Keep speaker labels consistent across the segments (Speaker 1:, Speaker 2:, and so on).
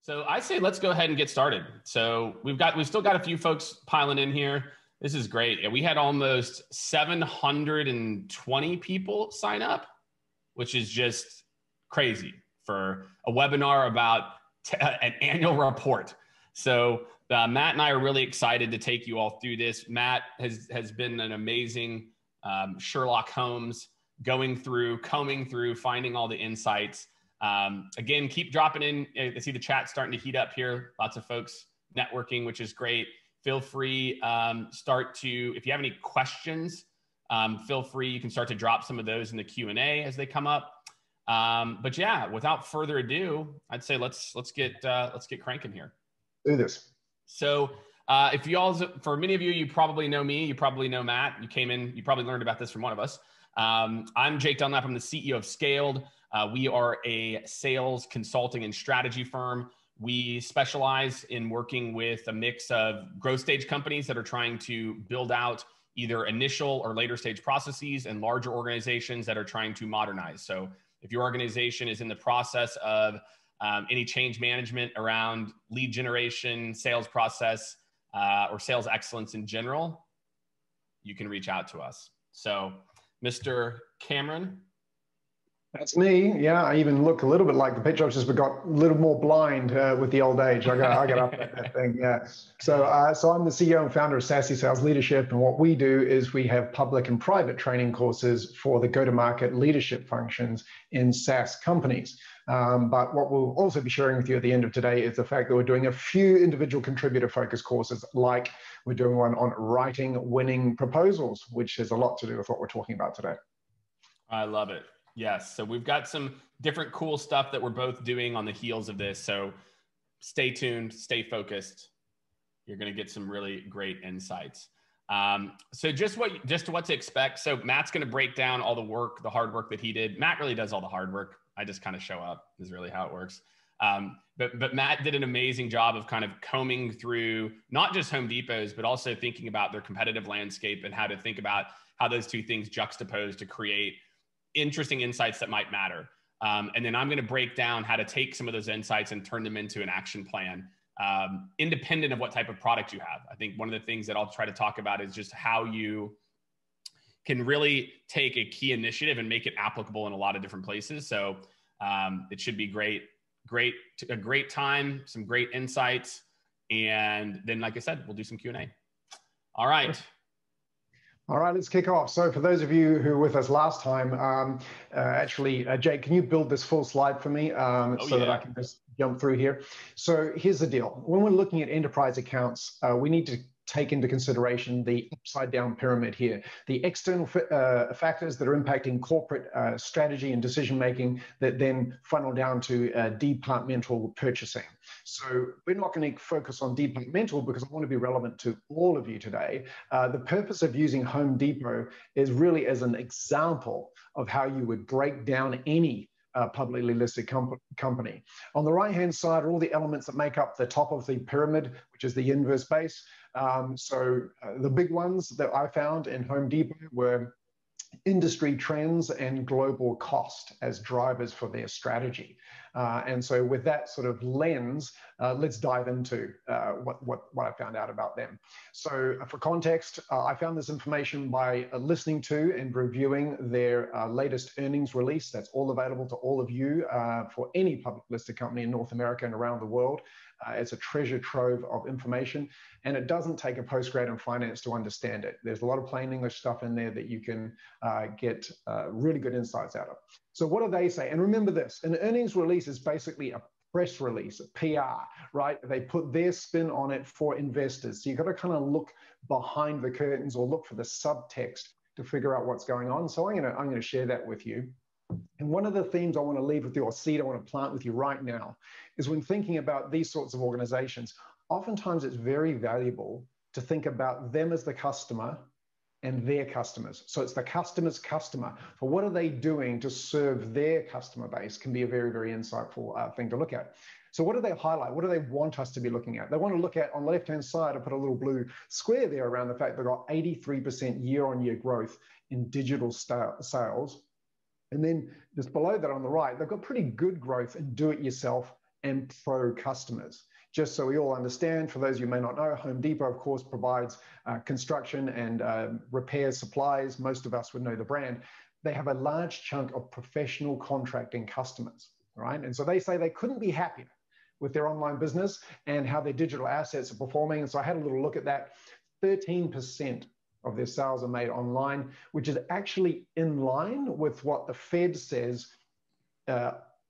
Speaker 1: So I say let's go ahead and get started. So we've still got a few folks piling in here. This is great. We had almost 720 people sign up, which is just crazy for a webinar about an annual report. So Matt and I are really excited to take you all through this. Matt has been an amazing Sherlock Holmes, combing through, finding all the insights. Again, keep dropping in. I see the chat starting to heat up here. Lots of folks networking, which is great. Feel free, if you have any questions, feel free, you can start to drop some of those in the Q&A as they come up. But yeah, without further ado, I'd say let's get cranking here.
Speaker 2: Do this.
Speaker 1: So for many of you, you probably know me, you probably know Matt, you came in, you probably learned about this from one of us. I'm Jake Dunlap, I'm the CEO of Skaled. We are a sales consulting and strategy firm. We specialize in working with a mix of growth stage companies that are trying to build out either initial or later stage processes and larger organizations that are trying to modernize. So if your organization is in the process of any change management around lead generation, sales process, or sales excellence in general, you can reach out to us. So Mr. Cameron.
Speaker 2: That's me. Yeah, I even look a little bit like the picture. I've just got a little more blind with the old age. I got up at that thing. Yeah. So I'm the CEO and founder of Sassy Sales Leadership, and what we do is we have public and private training courses for the go-to-market leadership functions in SaaS companies. But what we'll also be sharing with you at the end of today is the fact that we're doing a few individual contributor focused courses, like we're doing one on writing winning proposals, which has a lot to do with what we're talking about today.
Speaker 1: I love it. Yes. So we've got some different cool stuff that we're both doing on the heels of this. So stay tuned, stay focused. You're going to get some really great insights. So just what to expect. So Matt's going to break down all the hard work that he did. Matt really does all the hard work. I just kind of show up is really how it works. But Matt did an amazing job of kind of combing through not just Home Depots, but also thinking about their competitive landscape and how to think about how those two things juxtapose to create interesting insights that might matter. And then I'm going to break down how to take some of those insights and turn them into an action plan, independent of what type of product you have. I think one of the things that I'll try to talk about is just how you can really take a key initiative and make it applicable in a lot of different places. So it should be a great time, some great insights. And then, like I said, we'll do some Q&A. All right.
Speaker 2: All right, let's kick off. So for those of you who were with us last time, Jake, can you build this full slide for me that I can just jump through here? So here's the deal. When we're looking at enterprise accounts, we need to take into consideration the upside down pyramid here, the external factors that are impacting corporate strategy and decision making that then funnel down to departmental purchasing. So we're not going to focus on departmental because I want to be relevant to all of you today. The purpose of using Home Depot is really as an example of how you would break down any publicly listed company. On the right-hand side are all the elements that make up the top of the pyramid, which is the inverse base. The big ones that I found in Home Depot were industry trends and global cost as drivers for their strategy. And so with that sort of lens, let's dive into what I found out about them. So for context, I found this information by listening to and reviewing their latest earnings release. That's all available to all of you for any public listed company in North America and around the world. It's a treasure trove of information, and it doesn't take a postgrad in finance to understand it. There's a lot of plain English stuff in there that you can get really good insights out of. So what do they say? And remember this, an earnings release is basically a press release, a PR, right? They put their spin on it for investors. So you've got to kind of look behind the curtains or look for the subtext to figure out what's going on. So I'm going to share that with you. And one of the themes I want to leave with you, or seed I want to plant with you right now, is when thinking about these sorts of organizations, oftentimes it's very valuable to think about them as the customer and their customers. So it's the customer's customer. For what are they doing to serve their customer base can be a very, very insightful thing to look at. So what do they highlight? What do they want us to be looking at? They want to look at, on the left-hand side, I put a little blue square there around the fact they've got 83% year-on-year growth in digital sales. And then just below that on the right, they've got pretty good growth in do-it-yourself and pro customers. Just so we all understand, for those of you who may not know, Home Depot, of course, provides construction and repair supplies. Most of us would know the brand. They have a large chunk of professional contracting customers, right? And so they say they couldn't be happier with their online business and how their digital assets are performing. And so I had a little look at that. 13% of their sales are made online, which is actually in line with what the Fed says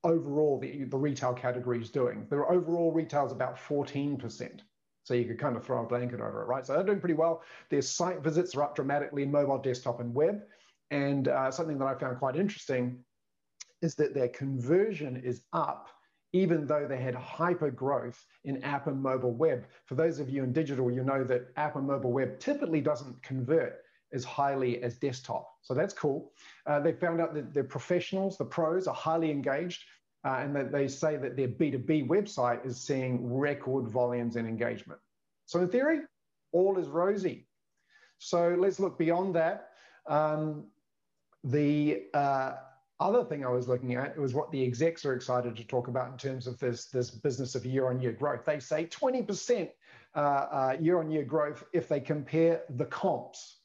Speaker 2: overall the retail category is doing. Their overall retail is about 14%. So you could kind of throw a blanket over it, right? So they're doing pretty well. Their site visits are up dramatically in mobile, desktop, and web. And something that I found quite interesting is that their conversion is up, even though they had hyper growth in app and mobile web. For those of you in digital, you know that app and mobile web typically doesn't convert as highly as desktop. So that's cool. They found out that their professionals, the pros, are highly engaged, and that they say that their B2B website is seeing record volumes and engagement. So in theory, all is rosy. So let's look beyond that. The other thing I was looking at was what the execs are excited to talk about in terms of this business of year-on-year growth. They say 20% year-on-year growth if they compare the comps.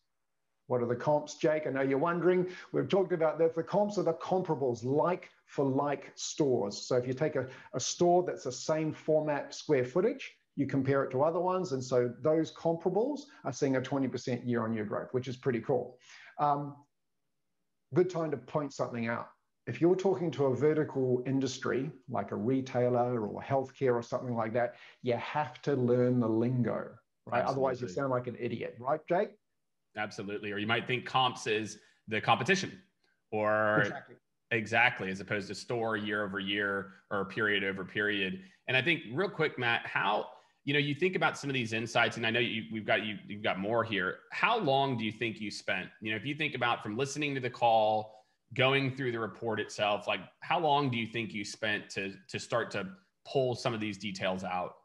Speaker 2: What are the comps, Jake? I know you're wondering. We've talked about that. The comps are the comparables, like for like stores. So if you take a store that's the same format square footage, you compare it to other ones. And so those comparables are seeing a 20% year-on-year growth, which is pretty cool. Good time to point something out. If you're talking to a vertical industry, like a retailer or healthcare or something like that, you have to learn the lingo, right?
Speaker 1: Absolutely.
Speaker 2: Otherwise you sound like an idiot, right, Jake?
Speaker 1: Absolutely. Or you might think comps is the competition, or exactly, as opposed to store year over year or period over period. And I think real quick, Matt, how, you think about some of these insights, and I know you've got more here. How long do you think you spent? If you think about from listening to the call, going through the report itself, like how long do you think you spent to start to pull some of these details out?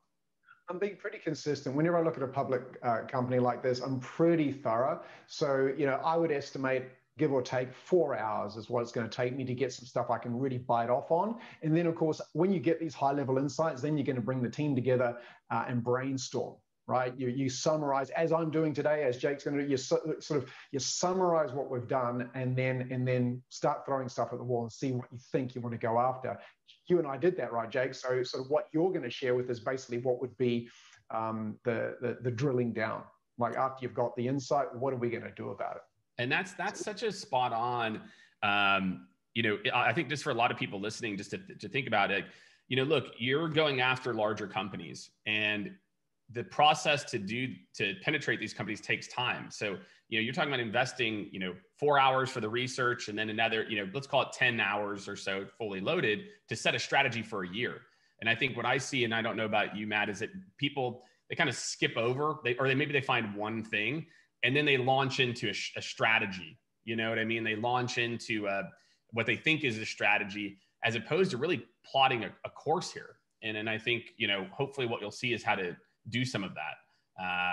Speaker 2: I'm being pretty consistent. Whenever I look at a public company like this, I'm pretty thorough. So, I would estimate, give or take, 4 hours is what it's going to take me to get some stuff I can really bite off on. And then, of course, when you get these high-level insights, then you're going to bring the team together and brainstorm, right? You summarize, as I'm doing today, as Jake's going to do, you summarize what we've done and then start throwing stuff at the wall and see what you think you want to go after. You and I did that, right, Jake? So sort of what you're going to share with is basically what would be the drilling down. Like after you've got the insight, what are we going to do about it?
Speaker 1: And that's such a spot on, I think just for a lot of people listening, just to think about it, look, you're going after larger companies, and the process to penetrate these companies takes time. So, you're talking about investing, 4 hours for the research and then another, let's call it 10 hours or so fully loaded to set a strategy for a year. And I think what I see, and I don't know about you, Matt, is that people, they kind of skip over, maybe they find one thing and then they launch into a strategy. You know what I mean? They launch into what they think is a strategy, as opposed to really plotting a course here. And I think, hopefully what you'll see is how to do some of that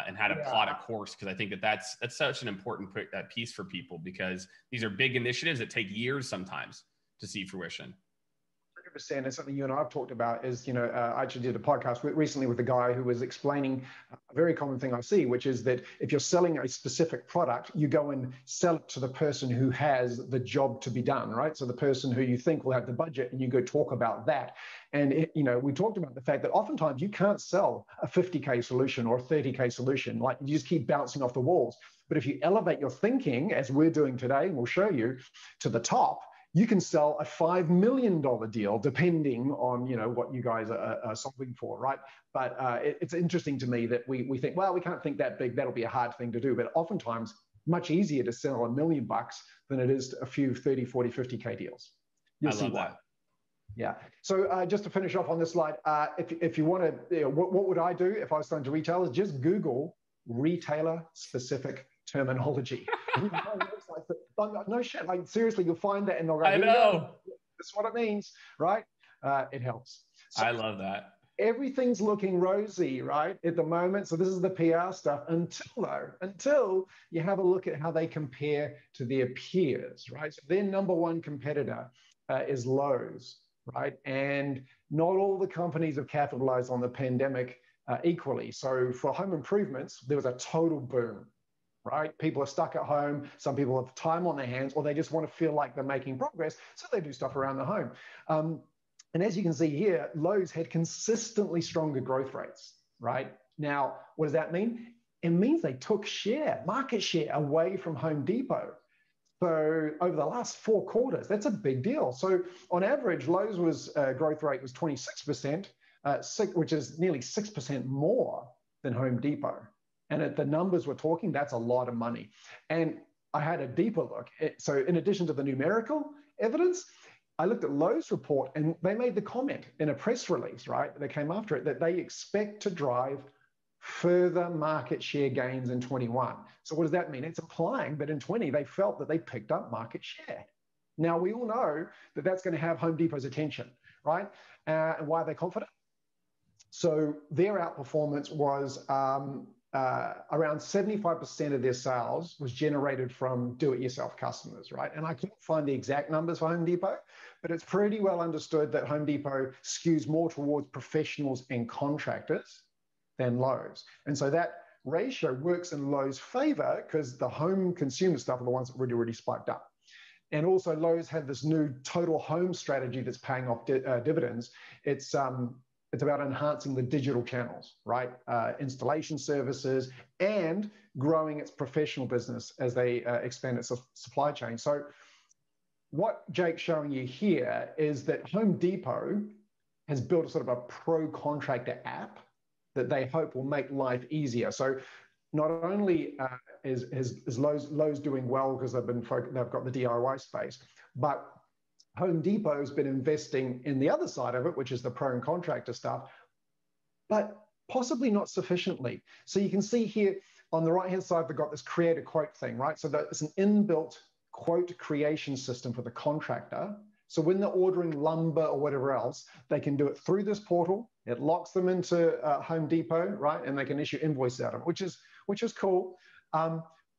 Speaker 1: and how to plot a course. Because I think that's such an important piece for people, because these are big initiatives that take years sometimes to see fruition.
Speaker 2: 100%. And something you and I have talked about is, I actually did a podcast recently with a guy who was explaining a very common thing I see, which is that if you're selling a specific product, you go and sell it to the person who has the job to be done, right? So the person who you think will have the budget, and you go talk about that. And, we talked about the fact that oftentimes you can't sell a 50K solution or a 30K solution. Like, you just keep bouncing off the walls. But if you elevate your thinking, as we're doing today, and we'll show you, to the top, you can sell a $5 million deal, depending on what you guys are solving for, right? But it's interesting to me that we think, well, we can't think that big. That'll be a hard thing to do. But oftentimes, much easier to sell $1 million than it is a few 30, 40, 50K deals. You'll see why. Yeah. So just to finish off on this slide, if you want to, what would I do if I was selling to retailers? Just Google retailer-specific terminology. No shit. Like, seriously, you'll find that, and they'll go, I know. That's what it means, right? It helps. So
Speaker 1: I love that.
Speaker 2: Everything's looking rosy, right, at the moment. So this is the PR stuff until you have a look at how they compare to their peers, right? So their number one competitor is Lowe's, right? And not all the companies have capitalized on the pandemic equally. So for home improvements, there was a total boom, right? People are stuck at home. Some people have time on their hands, or they just want to feel like they're making progress, so they do stuff around the home. And as you can see here, Lowe's had consistently stronger growth rates, right? Now, what does that mean? It means they took market share away from Home Depot. So over the last 4 quarters, that's a big deal. So on average, Lowe's growth rate was 26%, which is nearly 6% more than Home Depot. And at the numbers we're talking, that's a lot of money. And I had a deeper look. So in addition to the numerical evidence, I looked at Lowe's report, and they made the comment in a press release, right? They came after it, that they expect to drive further market share gains in 21. So what does that mean? It's implying that in 20, they felt that they picked up market share. Now, we all know that that's going to have Home Depot's attention, right? And why are they confident? So their outperformance was around 75% of their sales was generated from do-it-yourself customers, right? And I couldn't find the exact numbers for Home Depot, but it's pretty well understood that Home Depot skews more towards professionals and contractors than Lowe's. And so that ratio works in Lowe's favor because the home consumer stuff are the ones that really spiked up. And also Lowe's had this new total home strategy that's paying off dividends. It's about enhancing the digital channels, right? Installation services and growing its professional business as they expand its supply chain. So what Jake's showing you here is that Home Depot has built a sort of a pro contractor app that they hope will make life easier. So not only is Lowe's doing well because they've got the DIY space, but Home Depot has been investing in the other side of it, which is the pro and contractor stuff, but possibly not sufficiently. So you can see here on the right-hand side, they've got this create a quote thing, right? So that it's an inbuilt quote creation system for the contractor. So when they're ordering lumber or whatever else, they can do it through this portal. It locks them into Home Depot, right? And they can issue invoices out of it, which is cool.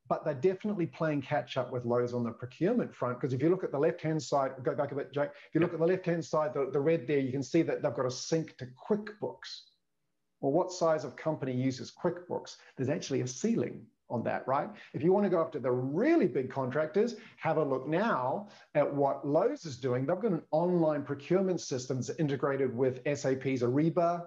Speaker 2: But they're definitely playing catch up with Lowe's on the procurement front. Because if you look at the left-hand side, go back a bit, Jake. If you look at the left-hand side, the red there, you can see that they've got a sync to QuickBooks. Well, what size of company uses QuickBooks? There's actually a ceiling on that, right? If you want to go after the really big contractors, have a look now at what Lowe's is doing. They've got an online procurement system that's integrated with SAP's Ariba,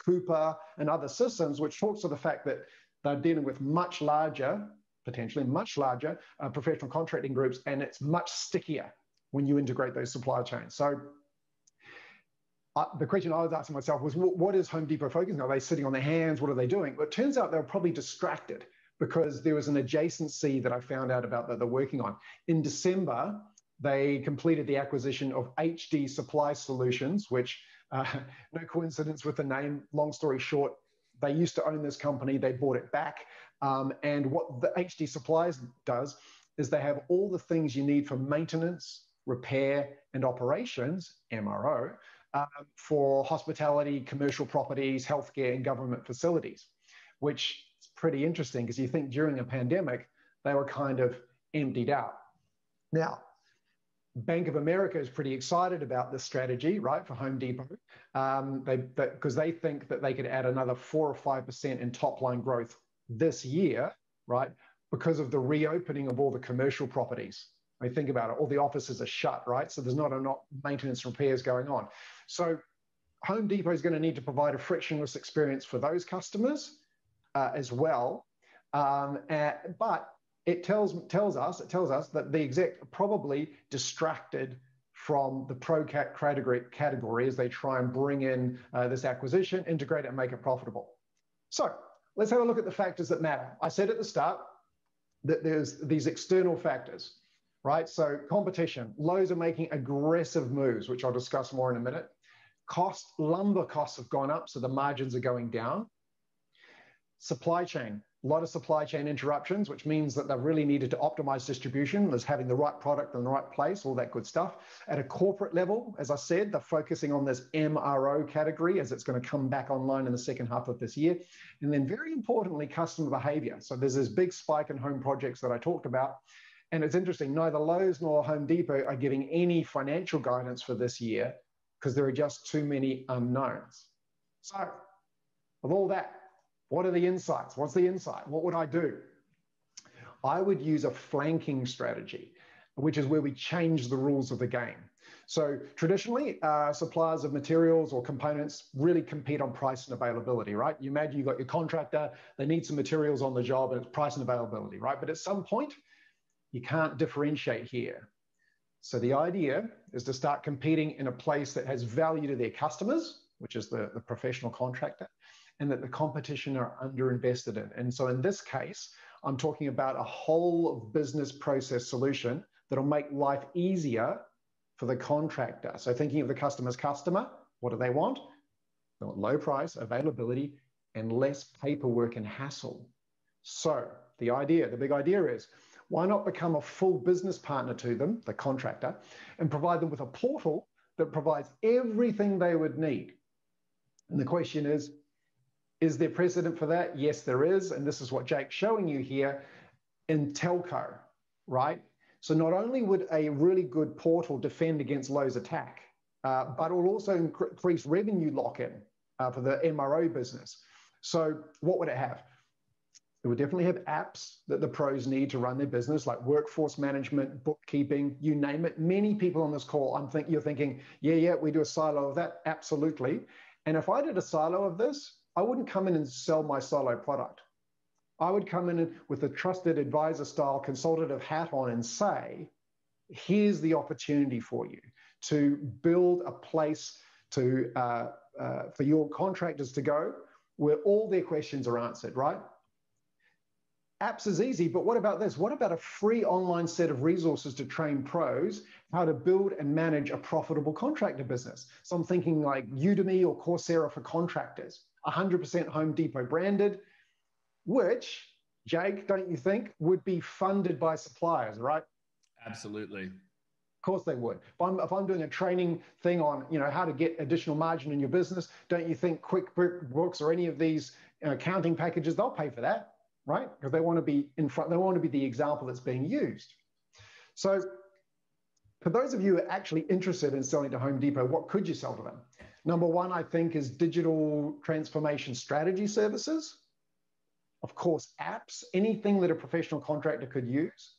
Speaker 2: Coupa, and other systems, which talks to the fact that they're dealing with much larger, potentially much larger professional contracting groups, and it's much stickier when you integrate those supply chains. So the question I was asking myself was, what is Home Depot focusing on? Are they sitting on their hands? What are they doing? Well, it turns out they were probably distracted because there was an adjacency that I found out about that they're working on. In December, they completed the acquisition of HD Supply Solutions, which, no coincidence with the name, long story short, they used to own this company, they bought it back. And what the HD Supplies does is they have all the things you need for maintenance, repair, and operations, MRO, for hospitality, commercial properties, healthcare, and government facilities, which is pretty interesting because you think during a pandemic, they were kind of emptied out. Now, Bank of America is pretty excited about this strategy, right, for Home Depot, because they think that they could add another 4 or 5% in top line growth this year, right, because of the reopening of all the commercial properties. I mean, think about it, all the offices are shut, right? So there's not enough maintenance repairs going on. So Home Depot is going to need to provide a frictionless experience for those customers as well. But it tells us that the exec are probably distracted from the pro category as they try and bring in this acquisition, integrate it, and make it profitable. So let's have a look at the factors that matter. I said at the start that there's these external factors, right? So competition, Lowe's are making aggressive moves, which I'll discuss more in a minute. Lumber costs have gone up, so the margins are going down. Supply chain, a lot of supply chain interruptions, which means that they've really needed to optimize distribution. There's having the right product in the right place, all that good stuff. At a corporate level, as I said, they're focusing on this MRO category as it's going to come back online in the second half of this year. And then very importantly, customer behavior. So there's this big spike in home projects that I talked about. And it's interesting, neither Lowe's nor Home Depot are giving any financial guidance for this year. because there are just too many unknowns. So with all that, what are the insights? What's the insight? What would I do? I would use a flanking strategy, which is where we change the rules of the game. So traditionally, suppliers of materials or components really compete on price and availability, right? You imagine you've got your contractor, they need some materials on the job, and it's price and availability, right? But at some point, you can't differentiate here. So the idea is to start competing in a place that has value to their customers, which is the professional contractor, and that the competition are underinvested in. And so in this case, I'm talking about a whole of business process solution that'll make life easier for the contractor. So thinking of the customer's customer, what do they want? They want low price, availability, and less paperwork and hassle. So the big idea is, why not become a full business partner to them, the contractor, and provide them with a portal that provides everything they would need? And the question is there precedent for that? Yes, there is. And this is what Jake's showing you here in telco, right? So not only would a really good portal defend against Lowe's attack, but it will also increase revenue lock-in for the MRO business. So what would it have? It would definitely have apps that the pros need to run their business, like workforce management, bookkeeping, you name it. Many people on this call, you're thinking, yeah, we do a silo of that. Absolutely. And if I did a silo of this, I wouldn't come in and sell my silo product. I would come in with a trusted advisor style consultative hat on and say, here's the opportunity for you to build a place for your contractors to go where all their questions are answered, right? Apps is easy, but what about this? What about a free online set of resources to train pros how to build and manage a profitable contractor business? So I'm thinking like Udemy or Coursera for contractors, 100% Home Depot branded, which, Jake, don't you think, would be funded by suppliers, right?
Speaker 1: Absolutely.
Speaker 2: Of course they would. If I'm doing a training thing on how to get additional margin in your business, don't you think QuickBooks or any of these accounting packages, they'll pay for that? Right? Because they want to be in front, they want to be the example that's being used. So for those of you who are actually interested in selling to Home Depot, what could you sell to them? Number one, I think, is digital transformation strategy services. Of course, apps, anything that a professional contractor could use.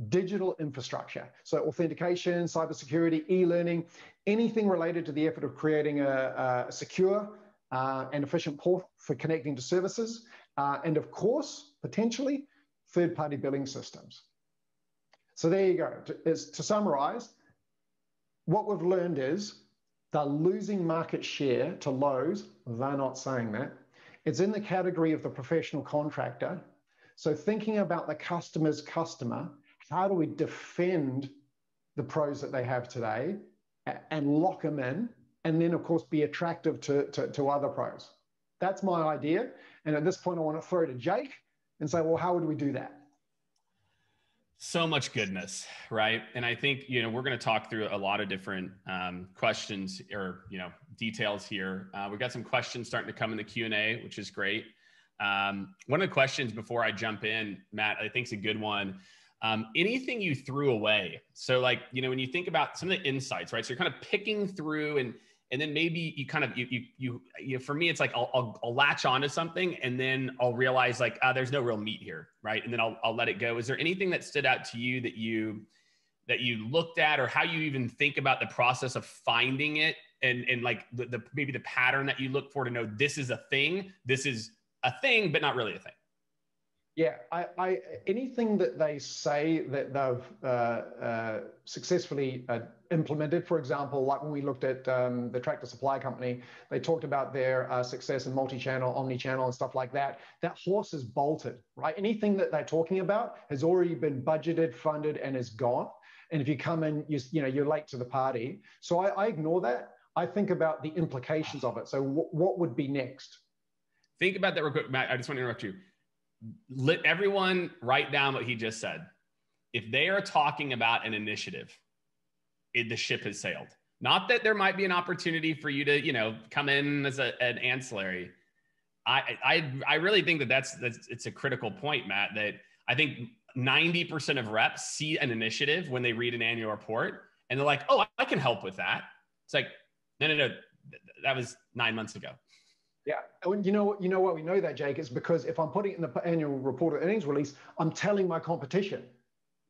Speaker 2: Digital infrastructure, so authentication, cybersecurity, e-learning, anything related to the effort of creating a secure and efficient port for connecting to services. And of course, potentially, third-party billing systems. So there you go. To summarize, what we've learned is they're losing market share to Lowe's. They're not saying that. It's in the category of the professional contractor. So thinking about the customer's customer, how do we defend the pros that they have today and lock them in, and then, of course, be attractive to other pros? That's my idea. And at this point, I want to throw to Jake and say, well, how would we do that?
Speaker 1: So much goodness, right? And I think, we're going to talk through a lot of different questions or, details here. We've got some questions starting to come in the Q&A, which is great. One of the questions before I jump in, Matt, I think is a good one. Anything you threw away? So like, when you think about some of the insights, right? So you're kind of picking through and then maybe you kind of, you for me, it's like, I'll latch onto something and then I'll realize like, there's no real meat here. Right. And then I'll let it go. Is there anything that stood out to you that you looked at, or how you even think about the process of finding it and like maybe the pattern that you look for to know this is a thing, but not really a thing?
Speaker 2: Yeah, anything that they say that they've successfully implemented, for example, like when we looked at the tractor supply company, they talked about their success in multi-channel, omni-channel and stuff like that. That horse is bolted, right? Anything that they're talking about has already been budgeted, funded, and is gone. And if you come in, you're late to the party. So I ignore that. I think about the implications of it. So what would be next?
Speaker 1: Think about that real quick, Matt. I just want to interrupt you. Let everyone write down what he just said. If they are talking about an initiative, the ship has sailed. Not that there might be an opportunity for you to, come in as an ancillary. I really think it's a critical point, Matt, that I think 90% of reps see an initiative when they read an annual report and they're like, oh, I can help with that. It's like, No. That was 9 months ago.
Speaker 2: Yeah, and you know what we know that, Jake, is because if I'm putting it in the annual report or earnings release, I'm telling my competition.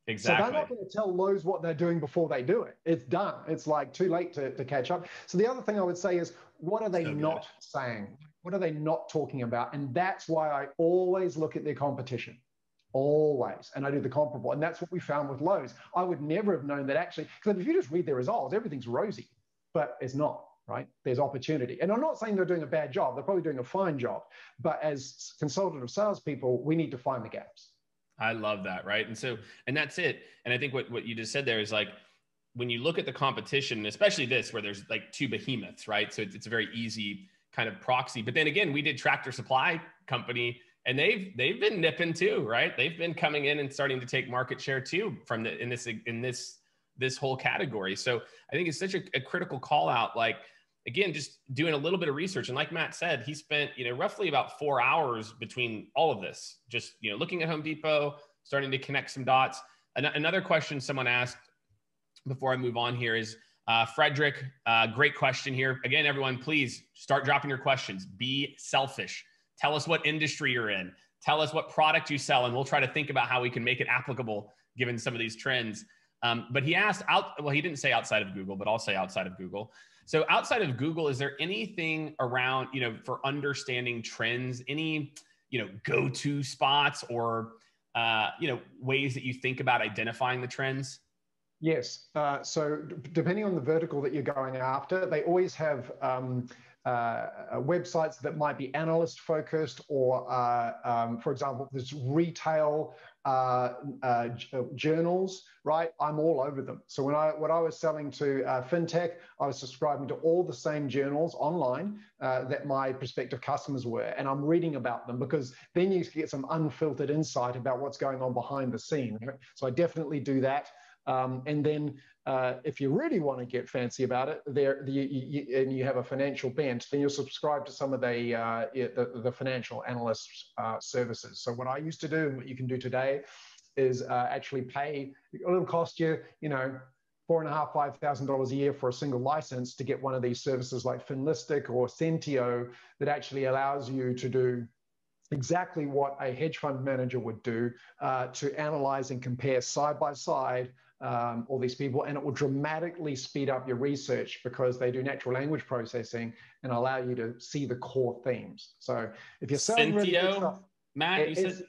Speaker 1: Exactly.
Speaker 2: So they're not going to tell Lowe's what they're doing before they do it. It's done. It's like too late to catch up. So the other thing I would say is, what are they not saying? What are they not talking about? And that's why I always look at their competition. Always. And I do the comparable. And that's what we found with Lowe's. I would never have known that actually, because if you just read their results, everything's rosy, but it's not, right? There's opportunity. And I'm not saying they're doing a bad job. They're probably doing a fine job. But as consultative salespeople, we need to find the gaps.
Speaker 1: I love that, right? And that's it. And I think what you just said there is like, when you look at the competition, especially this, where there's like two behemoths, right? So it's a very easy kind of proxy. But then again, we did Tractor Supply Company, and they've been nipping too, right? They've been coming in and starting to take market share too from in this whole category. So I think it's such a critical call out. Like, again, just doing a little bit of research. And like Matt said, he spent, roughly about 4 hours between all of this, just, looking at Home Depot, starting to connect some dots. Another question someone asked before I move on here is, Frederick, great question here. Again, everyone, please start dropping your questions. Be selfish. Tell us what industry you're in. Tell us what product you sell, and we'll try to think about how we can make it applicable given some of these trends. But he asked he didn't say outside of Google, but I'll say outside of Google. So outside of Google, is there anything around, for understanding trends, any, go-to spots or, ways that you think about identifying the trends?
Speaker 2: Yes. So depending on the vertical that you're going after, they always have websites that might be analyst focused, or for example, there's retail journals, right? I'm all over them. So when I was selling to fintech, I was subscribing to all the same journals online that my prospective customers were, and I'm reading about them, because then you get some unfiltered insight about what's going on behind the scene. Right? So I definitely do that. And then if you really want to get fancy about it, and you have a financial bent, then you'll subscribe to some of the financial analyst services. So what I used to do, and what you can do today, is actually pay. It'll cost you, $4,500, $5,000 a year for a single license to get one of these services like Finlistic or Sentio that actually allows you to do exactly what a hedge fund manager would do, to analyze and compare side by side all these people, and it will dramatically speed up your research, because they do natural language processing and allow you to see the core themes. So if you're selling really good stuff,
Speaker 1: Matt, you said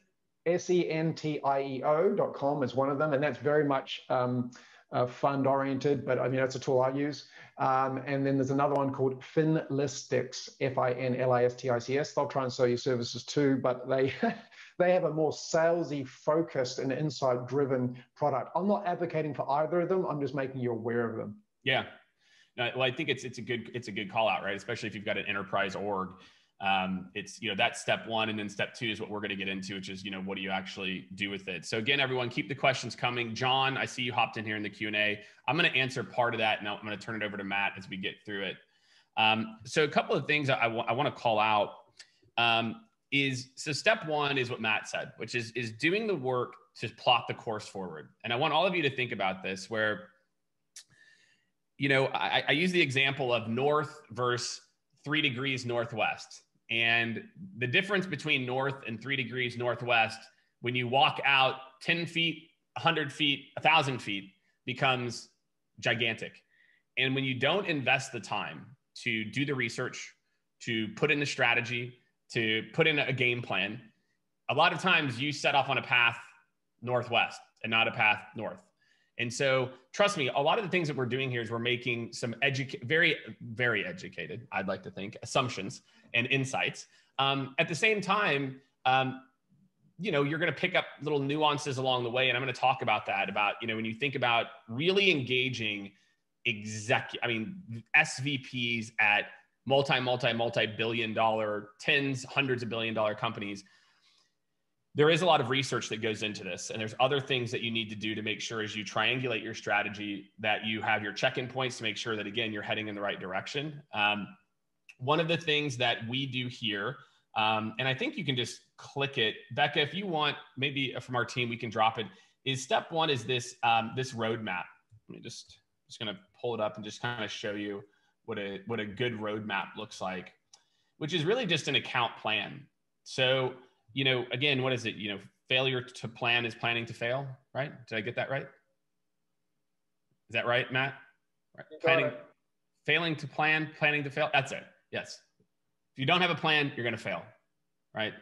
Speaker 2: Sentio.com is one of them, and that's very much fund oriented, but I mean, that's a tool I use. And then there's another one called Finlistics, Finlistics. They'll try and sell you services too, but they they have a more salesy focused and insight driven product. I'm not advocating for either of them. I'm just making you aware of them.
Speaker 1: Yeah. No, well, I think it's a good call out, right? Especially if you've got an enterprise org. It's, that's step one. And then step two is what we're going to get into, which is, what do you actually do with it? So again, everyone, keep the questions coming. John, I see you hopped in here in the Q&A. I'm going to answer part of that. And I'm going to turn it over to Matt as we get through it. So a couple of things I want to call out, so step one is what Matt said, which is doing the work to plot the course forward. And I want all of you to think about this, where, I use the example of north versus 3 degrees northwest. And the difference between north and 3 degrees northwest, when you walk out 10 feet, 100 feet, 1,000 feet, becomes gigantic. And when you don't invest the time to do the research, to put in the strategy, to put in a game plan, a lot of times you set off on a path northwest and not a path north. And so trust me, a lot of the things that we're doing here is we're making some very, very educated, I'd like to think, assumptions and insights. At the same time, you're going to pick up little nuances along the way. And I'm going to talk about that, when you think about really engaging SVPs at multi-billion dollar, hundreds of billion dollar companies, there is a lot of research that goes into this. And there's other things that you need to do to make sure, as you triangulate your strategy, that you have your check-in points to make sure that, again, you're heading in the right direction. One of the things that we do here, and I think you can just click it, Becca, if you want, maybe from our team, we can drop it, is step one is this roadmap. Let me just going to pull it up and just kind of show you what a good roadmap looks like, which is really just an account plan. So, you know, again, what is it? You know, failure to plan is planning to fail, right? Did I get that right? Is that right, Matt? Right. Failing to plan, planning to fail. That's it. Yes. If you don't have a plan, you're going to fail, right?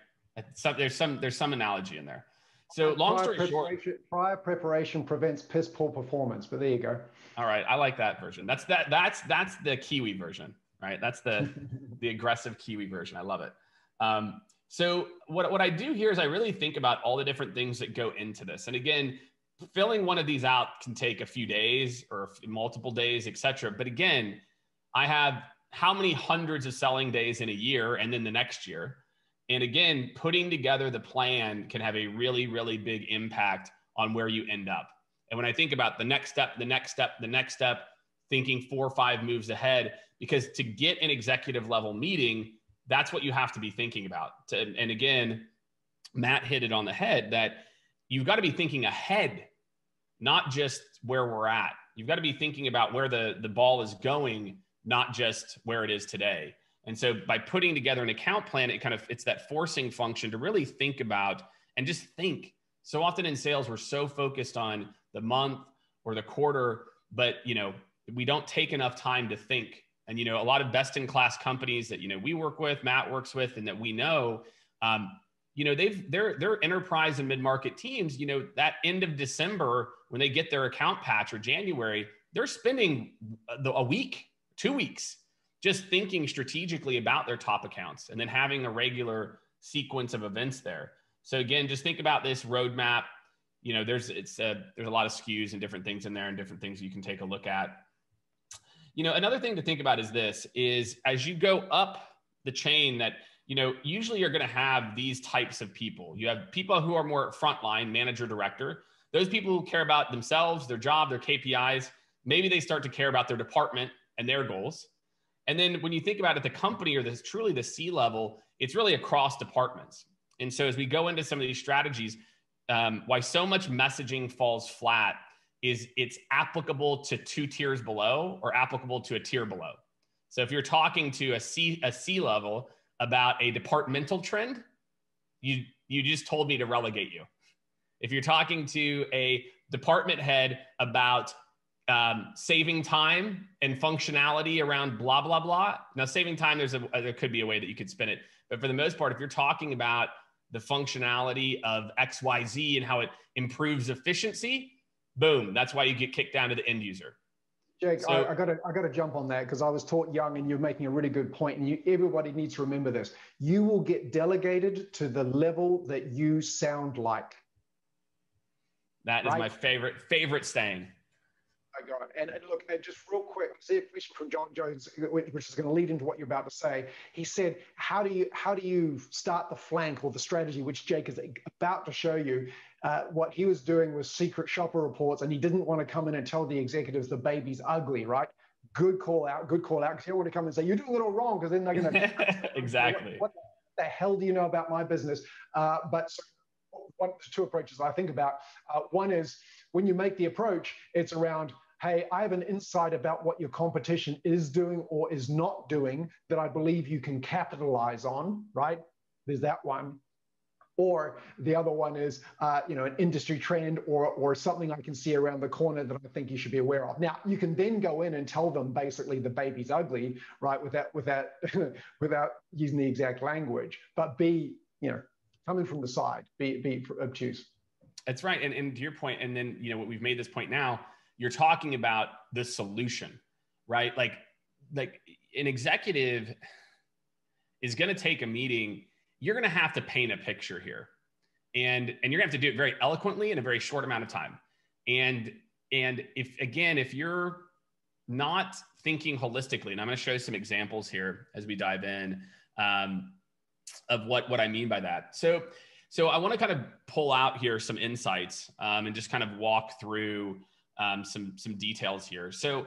Speaker 1: There's some analogy in there. So long story short,
Speaker 2: prior preparation prevents piss poor performance, but there you go.
Speaker 1: All right. I like that version. That's the Kiwi version, right? That's the aggressive Kiwi version. I love it. So what I do here is I really think about all the different things that go into this. And again, filling one of these out can take a few days or multiple days, et cetera. But again, I have how many hundreds of selling days in a year and then the next year. And again, putting together the plan can have a really, really big impact on where you end up. And when I think about the next step, thinking 4 or 5 moves ahead, because to get an executive level meeting, that's what you have to be thinking about. And again, Matt hit it on the head that you've got to be thinking ahead, not just where we're at. You've got to be thinking about where the ball is going, not just where it is today. And so by putting together an account plan, it's that forcing function to really think about and just think. So often in sales, we're so focused on the month or the quarter, but you know, we don't take enough time to think. And you know, a lot of best-in-class companies that, you know, we work with, Matt works with, and that we know, you know, their enterprise and mid-market teams, you know, that end of December, when they get their account patch, or January, they're spending a week, 2 weeks, just thinking strategically about their top accounts and then having a regular sequence of events there. So again, just think about this roadmap. You know, there's a lot of SKUs and different things in there and different things you can take a look at. You know, another thing to think about is as you go up the chain that, you know, usually you're going to have these types of people. You have people who are more frontline, manager, director. Those people who care about themselves, their job, their KPIs. Maybe they start to care about their department and their goals. And then when you think about it, the company, or this truly the C-level, it's really across departments. And so as we go into some of these strategies, why so much messaging falls flat is it's applicable to 2 tiers below or applicable to a tier below. So if you're talking to a C-level about a departmental trend, you just told me to relegate you. If you're talking to a department head about saving time and functionality around blah, blah, blah. Now, saving time, there could be a way that you could spin it. But for the most part, if you're talking about the functionality of XYZ and how it improves efficiency, boom, that's why you get kicked down to the end user.
Speaker 2: Jake, so, I gotta jump on that, because I was taught young, and you're making a really good point, and everybody needs to remember this. You will get delegated to the level that you sound like.
Speaker 1: That is my favorite saying.
Speaker 2: I got it. And look, and just real quick, see a question from John Jones, which is going to lead into what you're about to say. He said, how do you start the flank or the strategy, which Jake is about to show you? What he was doing was secret shopper reports, and he didn't want to come in and tell the executives the baby's ugly, right? Good call out, because he didn't want to come and say, you're doing it all wrong, because then they're going to...
Speaker 1: Exactly.
Speaker 2: What the hell do you know about my business? But so one of the 2 approaches I think about, one is when you make the approach, it's around, hey, I have an insight about what your competition is doing or is not doing that I believe you can capitalize on, right? There's that one. Or the other one is, you know, an industry trend or something I can see around the corner that I think you should be aware of. Now, you can then go in and tell them basically the baby's ugly, right? Without using the exact language, but be, you know, coming from the side, be obtuse.
Speaker 1: That's right. And to your point, and then, you know, what we've made this point now, you're talking about the solution, right? Like an executive is going to take a meeting. You're going to have to paint a picture here, and you're going to have to do it very eloquently in a very short amount of time. And if you're not thinking holistically, and I'm going to show some examples here as we dive in of what I mean by that. So I want to kind of pull out here some insights and just kind of walk through some details here. So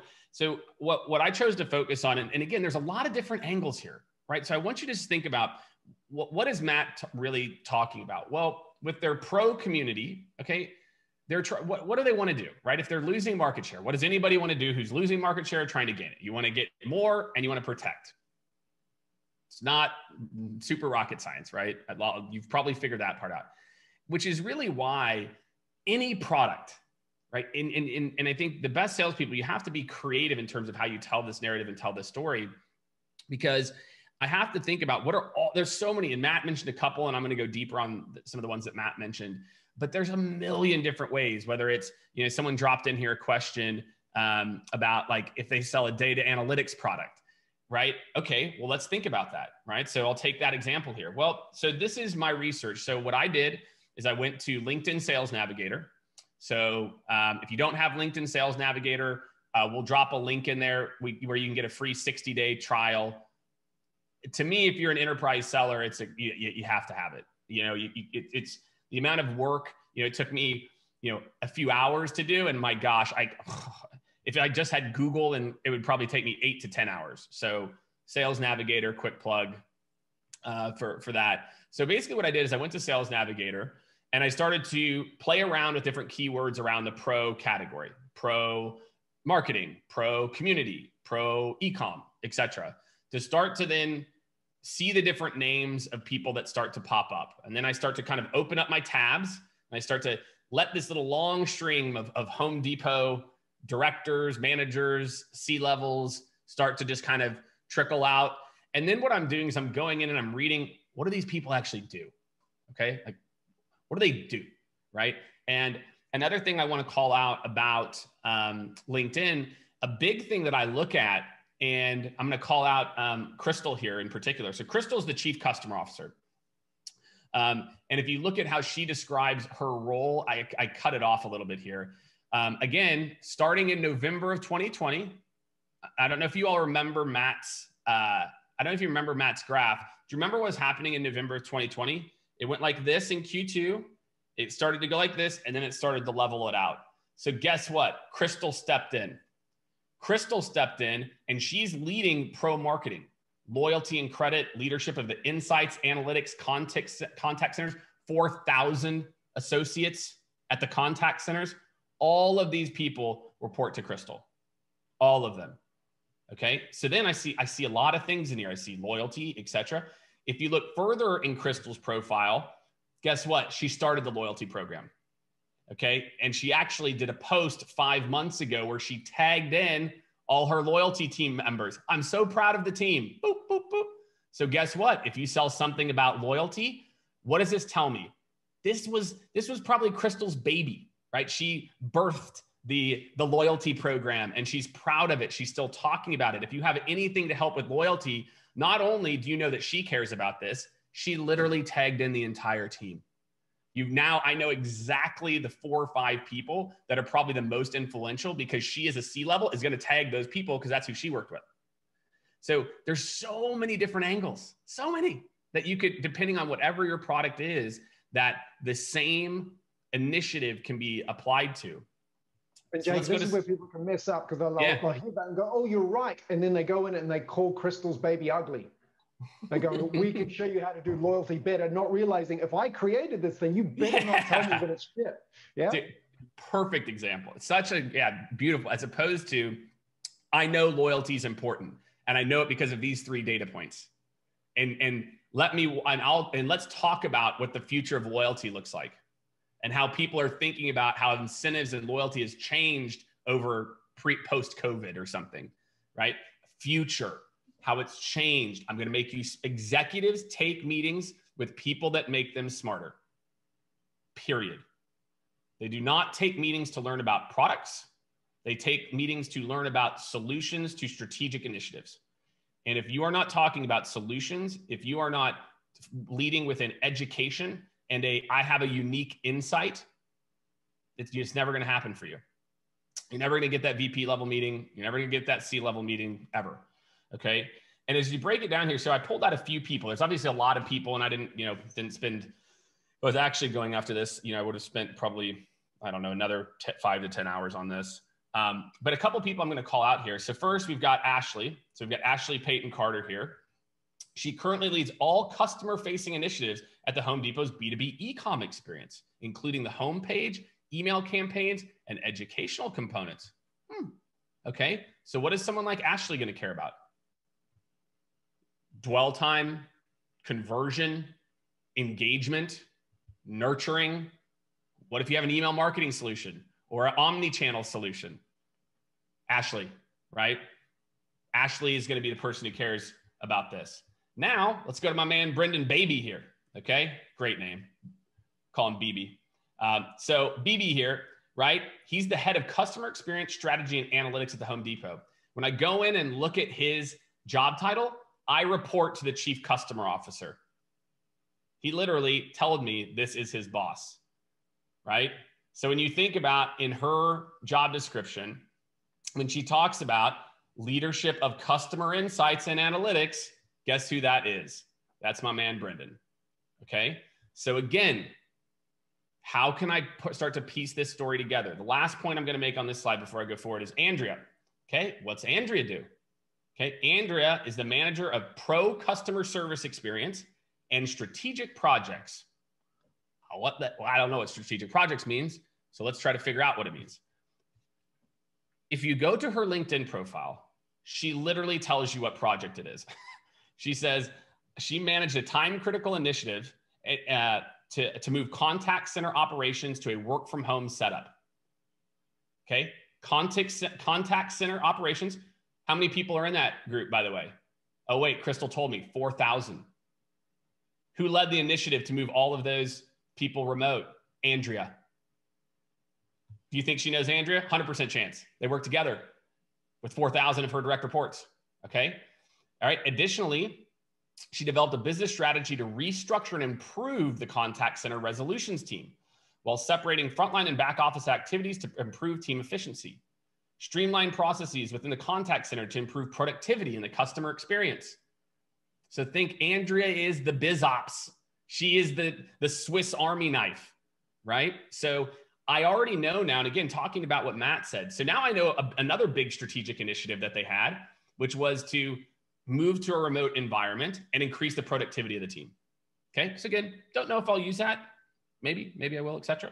Speaker 1: what I chose to focus on, and again, there's a lot of different angles here, right? So I want you to just think about what is Matt really talking about? Well, with their pro community, okay, what do they want to do, right? If they're losing market share, what does anybody want to do who's losing market share trying to gain it? You want to get more and you want to protect. It's not super rocket science, right? You've probably figured that part out, which is really why any product, right? And I think the best salespeople, you have to be creative in terms of how you tell this narrative and tell this story, because I have to think about there's so many, and Matt mentioned a couple, and I'm going to go deeper on some of the ones that Matt mentioned, but there's a million different ways, whether it's, someone dropped in here a question about like if they sell a data analytics product, right? Okay, well, let's think about that, right? So I'll take that example here. Well, so this is my research. So what I did is I went to LinkedIn Sales Navigator. So if you don't have LinkedIn Sales Navigator, we'll drop a link in there where you can get a free 60-day trial. To me, if you're an enterprise seller, you have to have it. It's the amount of work, it took me, a few hours to do. And my gosh, if I just had Google, and it would probably take me 8 to 10 hours. So Sales Navigator, quick plug for that. So basically what I did is I went to Sales Navigator and I started to play around with different keywords around the pro category, pro marketing, pro community, pro e-com, etc., to start to then see the different names of people that start to pop up. And then I start to kind of open up my tabs and I start to let this little long stream of Home Depot directors, managers, C-levels start to just kind of trickle out. And then what I'm doing is I'm going in and I'm reading, what do these people actually do? Okay. Like, what do they do? Right. And another thing I want to call out about LinkedIn, a big thing that I look at, and I'm going to call out Crystal here in particular. So Crystal's the Chief Customer Officer. And if you look at how she describes her role, I cut it off a little bit here. Again, starting in November of 2020, I don't know if you all remember Matt's graph. Do you remember what was happening in November of 2020? It went like this in Q2. It started to go like this, and then it started to level it out. So guess what? Crystal stepped in. And she's leading pro marketing, loyalty and credit, leadership of the insights, analytics, contact centers, 4,000 associates at the contact centers. All of these people report to Crystal, all of them. Okay. So then I see a lot of things in here. I see loyalty, etc. If you look further in Crystal's profile, guess what? She started the loyalty program. Okay. And she actually did a post 5 months ago where she tagged in all her loyalty team members. I'm so proud of the team. Boop, boop, boop. So guess what? If you sell something about loyalty, what does this tell me? This was probably Crystal's baby, right? She birthed the loyalty program and she's proud of it. She's still talking about it. If you have anything to help with loyalty, not only do you know that she cares about this, she literally tagged in the entire team. I know exactly the 4 or 5 people that are probably the most influential, because she is a C-level is going to tag those people because that's who she worked with. So there's so many different angles, so many that you could, depending on whatever your product is, that the same initiative can be applied to.
Speaker 2: And Jake, this is where people can mess up, because they'll hear that and go, oh, you're right. And then they go in and they call Crystal's baby ugly. They go, we can show you how to do loyalty better, not realizing if I created this thing, you better not tell me that it's shit. Yeah. Dude,
Speaker 1: perfect example. It's such a beautiful, as opposed to, I know loyalty is important and I know it because of these 3 data points. And let's talk about what the future of loyalty looks like and how people are thinking about how incentives and loyalty has changed over post COVID or something, right? Future. How it's changed. I'm going to make you executives take meetings with people that make them smarter. Period. They do not take meetings to learn about products. They take meetings to learn about solutions to strategic initiatives. And if you are not talking about solutions, if you are not leading with an education and I have a unique insight, it's just never going to happen for you. You're never going to get that VP level meeting. You're never going to get that C-level meeting ever. Okay. And as you break it down here, so I pulled out a few people. There's obviously a lot of people, and I didn't spend, if I was actually going after this, I would have spent probably, I don't know, another 5 to 10 hours on this. But a couple of people I'm going to call out here. So first we've got Ashley. So we've got Ashley Payton Carter here. She currently leads all customer facing initiatives at the Home Depot's B2B e-com experience, including the homepage, email campaigns, and educational components. Okay, so what is someone like Ashley going to care about? Dwell time, conversion, engagement, nurturing. What if you have an email marketing solution or an omni-channel solution? Ashley, right? Ashley is going to be the person who cares about this. Now, let's go to my man, Brendan Baby here. Okay, great name. Call him BB. So BB here, right? He's the head of customer experience strategy and analytics at the Home Depot. When I go in and look at his job title, I report to the chief customer officer. He literally told me this is his boss, right? So when you think about in her job description, when she talks about leadership of customer insights and analytics, guess who that is? That's my man, Brendan. Okay. So again, how can I start to piece this story together? The last point I'm going to make on this slide before I go forward is Andrea. Okay. What's Andrea do? Okay. Andrea is the manager of pro customer service experience and strategic projects. I don't know what strategic projects means. So let's try to figure out what it means. If you go to her LinkedIn profile, she literally tells you what project it is. She says she managed a time-critical initiative to move contact center operations to a work-from-home setup. Okay, contact center operations. How many people are in that group, by the way? Oh, wait, Crystal told me 4,000. Who led the initiative to move all of those people remote? Andrea. Do you think she knows Andrea? 100% chance. They work together with 4,000 of her direct reports. Okay. All right. Additionally, she developed a business strategy to restructure and improve the contact center resolutions team while separating frontline and back office activities to improve team efficiency. Streamline processes within the contact center to improve productivity and the customer experience. So think Andrea is the biz ops. She is the Swiss Army knife, right? So I already know now, and again, talking about what Matt said. So now I know another big strategic initiative that they had, which was to move to a remote environment and increase the productivity of the team. Okay. So again, don't know if I'll use that. Maybe I will, etc.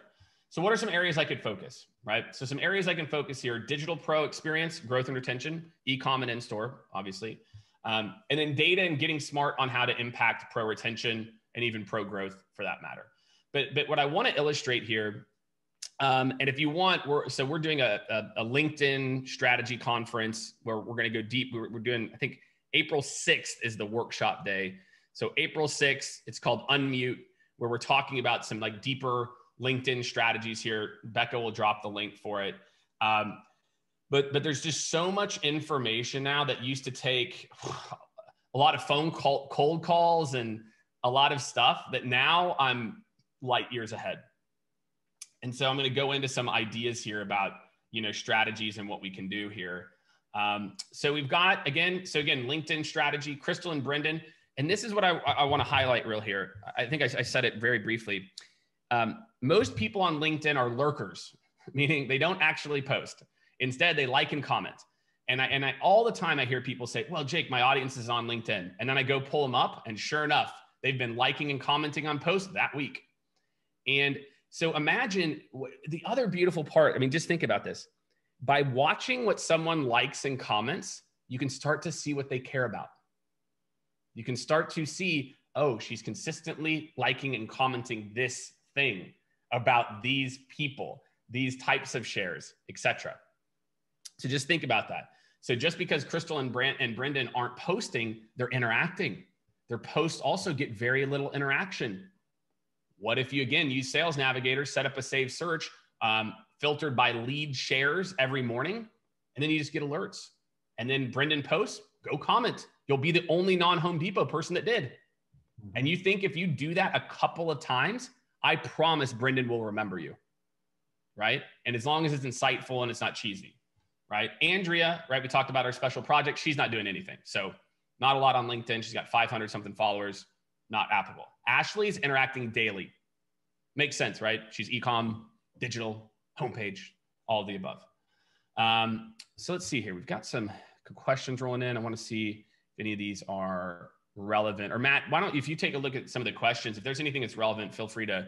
Speaker 1: So what are some areas I could focus, right? So some areas I can focus here: digital pro experience, growth and retention, e-com and in-store, obviously. And then data and getting smart on how to impact pro retention and even pro growth for that matter. But what I want to illustrate here, and if you want, we're doing a LinkedIn strategy conference where we're going to go deep. We're doing, I think April 6th is the workshop day. So April 6th, it's called Unmute, where we're talking about some like deeper LinkedIn strategies here. Becca will drop the link for it. But there's just so much information now that used to take a lot of cold calls and a lot of stuff that now I'm light years ahead. And so I'm going to go into some ideas here about, strategies and what we can do here. So we've got, again, LinkedIn strategy, Crystal and Brendan. And this is what I want to highlight real here. I think I said it very briefly. Most people on LinkedIn are lurkers, meaning they don't actually post. Instead, they like and comment. And I all the time I hear people say, well, Jake, my audience is on LinkedIn. And then I go pull them up, and sure enough, they've been liking and commenting on posts that week. And so imagine the other beautiful part. I mean, just think about this. By watching what someone likes and comments, you can start to see what they care about. You can start to see, oh, she's consistently liking and commenting this thing about these people, these types of shares, etc. So just think about that. So just because Crystal and Brendan aren't posting, they're interacting. Their posts also get very little interaction. What if you, again, use Sales Navigator, set up a saved search, filtered by lead shares every morning, and then you just get alerts. And then Brendan posts, go comment. You'll be the only non-Home Depot person that did. And you think if you do that a couple of times, I promise Brendan will remember you, right? And as long as it's insightful and it's not cheesy, right? Andrea, right? We talked about our special project. She's not doing anything. So not a lot on LinkedIn. She's got 500 something followers, not applicable. Ashley's interacting daily. Makes sense, right? She's e-com, digital, homepage, all of the above. So let's see here. We've got some questions rolling in. I want to see if any of these are relevant. Or Matt, why don't, if you take a look at some of the questions, if there's anything that's relevant, feel free to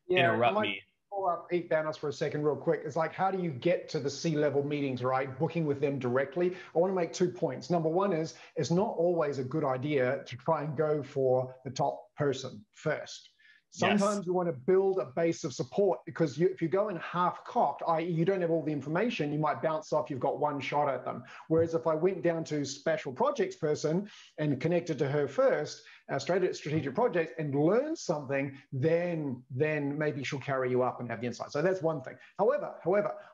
Speaker 1: interrupt me.
Speaker 2: follow up, Pete Banos, for a second real quick. It's like, how do you get to the C-level meetings, right? Booking with them directly. I want to make 2 points. Number one is, it's not always a good idea to try and go for the top person first. Sometimes you want to build a base of support, because if you go in half-cocked, i.e. you don't have all the information, you might bounce off, you've got one shot at them. Whereas if I went down to special projects person and connected to her first, strategic projects, and learn something, then maybe she'll carry you up and have the insight. So that's one thing. However,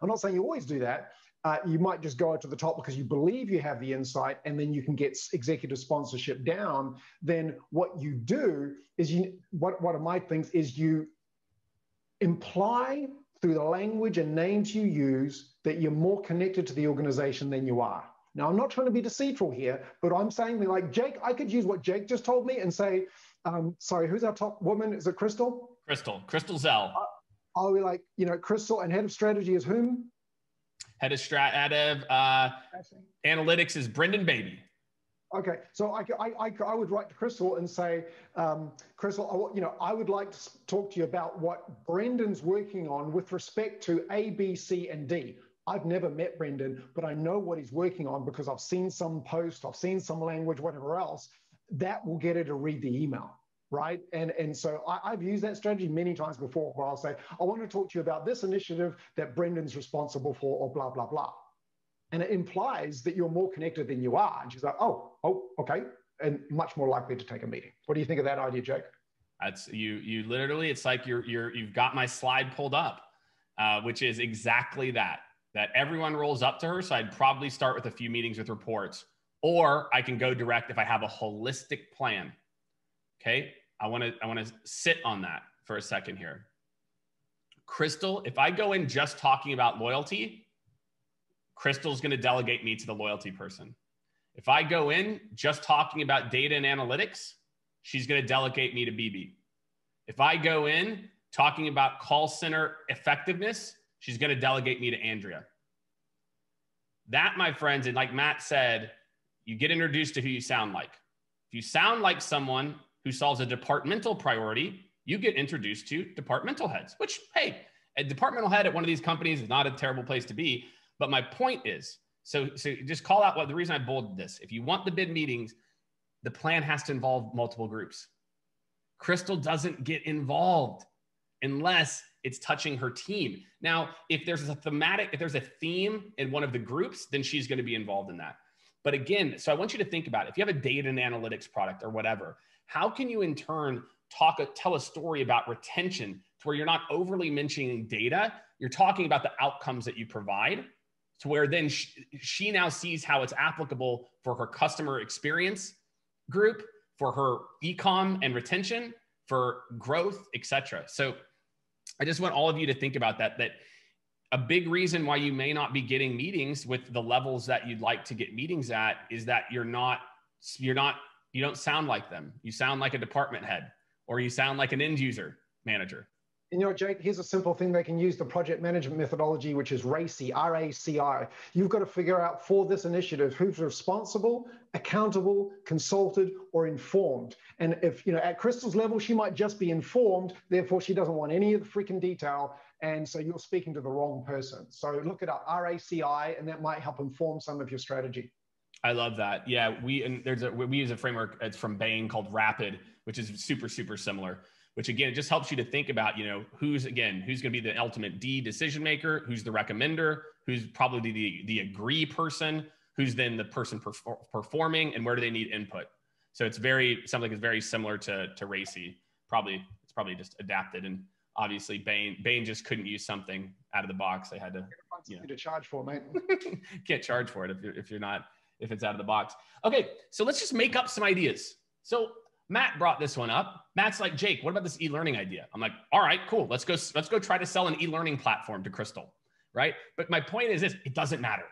Speaker 2: I'm not saying you always do that. You might just go to the top because you believe you have the insight, and then you can get executive sponsorship down. Then what you do is, one of my things is, you imply through the language and names you use that you're more connected to the organization than you are. Now, I'm not trying to be deceitful here, but I'm saying, like Jake, I could use what Jake just told me and say, sorry, who's our top woman? Is it Crystal?
Speaker 1: Crystal Zell.
Speaker 2: Are we like, Crystal, and head of strategy is whom?
Speaker 1: Head of analytics is Brendan Baby.
Speaker 2: Okay, so I would write to Crystal and say, Crystal, I would like to talk to you about what Brendan's working on with respect to A, B, C, and D. I've never met Brendan, but I know what he's working on because I've seen some post, I've seen some language, whatever else. That will get her to read the email, right? And so I've used that strategy many times before, where I'll say, I want to talk to you about this initiative that Brendan's responsible for, or blah, blah, blah. And it implies that you're more connected than you are. And she's like, oh, okay. And much more likely to take a meeting. What do you think of that idea, Jake?
Speaker 1: That's you literally, it's like you've got my slide pulled up, which is exactly that everyone rolls up to her. So I'd probably start with a few meetings with reports, or I can go direct if I have a holistic plan. Okay. I want to sit on that for a second here. Crystal, if I go in just talking about loyalty, Crystal's going to delegate me to the loyalty person. If I go in just talking about data and analytics, she's going to delegate me to BB. If I go in talking about call center effectiveness, she's going to delegate me to Andrea. That, my friends, and like Matt said, you get introduced to who you sound like. If you sound like someone who solves a departmental priority, you get introduced to departmental heads, which, hey, a departmental head at one of these companies is not a terrible place to be. But my point is, so just call out what the reason I bolded this. If you want the bid meetings, the plan has to involve multiple groups. Crystal doesn't get involved unless it's touching her team. Now, if there's a theme in one of the groups, then she's going to be involved in that. But again, so I want you to think about it. If you have a data and analytics product or whatever, how can you in turn tell a story about retention to where you're not overly mentioning data, you're talking about the outcomes that you provide, to where then she now sees how it's applicable for her customer experience group, for her e-com and retention, for growth, etc. So I just want all of you to think about that a big reason why you may not be getting meetings with the levels that you'd like to get meetings at is that you don't sound like them. You sound like a department head, or you sound like an end user manager.
Speaker 2: Jake, here's a simple thing they can use, the project management methodology, which is RACI, R-A-C-I. You've got to figure out for this initiative who's responsible, accountable, consulted, or informed. And if, at Crystal's level, she might just be informed, therefore she doesn't want any of the freaking detail. And so you're speaking to the wrong person. So look it up, R-A-C-I, and that might help inform some of your strategy.
Speaker 1: I love that. Yeah, we use a framework, it's from Bain, called Rapid, which is super, super similar. Which again, it just helps you to think about, who's going to be the ultimate D decision maker, who's the recommender, who's probably the agree person, who's then the person performing, and where do they need input. So it's something that's very similar to RACI. It's probably just adapted, and obviously Bain just couldn't use something out of the box. They had to
Speaker 2: to charge for, mate.
Speaker 1: Can't charge for it if it's out of the box. Okay, so let's just make up some ideas. So Matt brought this one up. Matt's like, Jake, what about this e-learning idea? I'm like, all right, cool. Let's go try to sell an e-learning platform to Crystal, right? But my point is this, it doesn't matter.